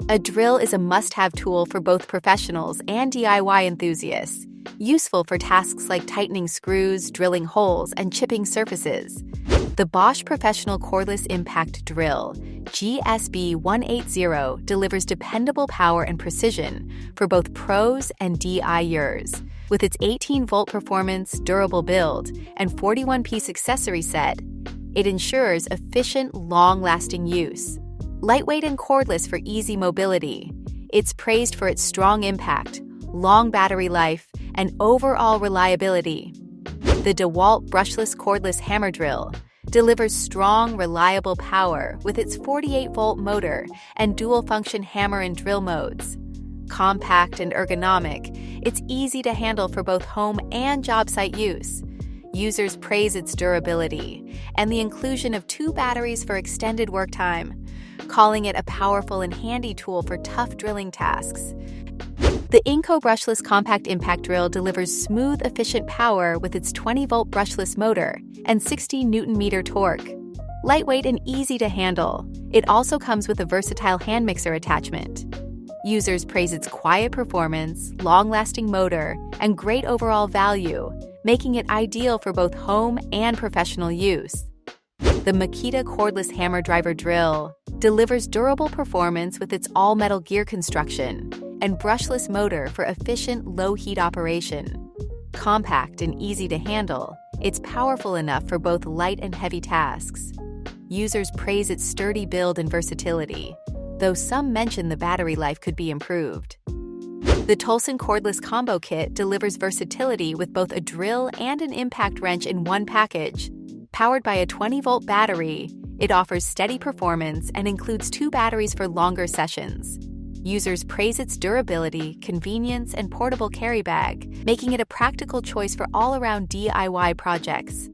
A drill is a must-have tool for both professionals and DIY enthusiasts, useful for tasks like tightening screws, drilling holes, and chipping surfaces. The Bosch Professional Cordless Impact Drill, GSB 180, delivers dependable power and precision for both pros and DIYers. With its 18-volt performance, durable build, and 41-piece accessory set, it ensures efficient, long-lasting use. Lightweight and cordless for easy mobility, it's praised for its strong impact, long battery life, and overall reliability. The DeWalt Brushless Cordless Hammer Drill delivers strong, reliable power with its 48-volt motor and dual-function hammer and drill modes. Compact and ergonomic, it's easy to handle for both home and job site use. Users praise its durability and the inclusion of 2 batteries for extended work time, calling it a powerful and handy tool for tough drilling tasks. The Ingco Brushless Compact Impact Drill delivers smooth, efficient power with its 20-volt brushless motor and 60 Nm torque. Lightweight and easy to handle, it also comes with a versatile hand mixer attachment. Users praise its quiet performance, long-lasting motor, and great overall value, making it ideal for both home and professional use. The Makita Cordless Hammer Driver Drill delivers durable performance with its all-metal gear construction and brushless motor for efficient, low-heat operation. Compact and easy to handle, it's powerful enough for both light and heavy tasks. Users praise its sturdy build and versatility, though some mention the battery life could be improved. The Tolsen Cordless Combo Kit delivers versatility with both a drill and an impact wrench in one package. Powered by a 20-volt battery, it offers steady performance and includes 2 batteries for longer sessions. Users praise its durability, convenience, and portable carry bag, making it a practical choice for all-around DIY projects.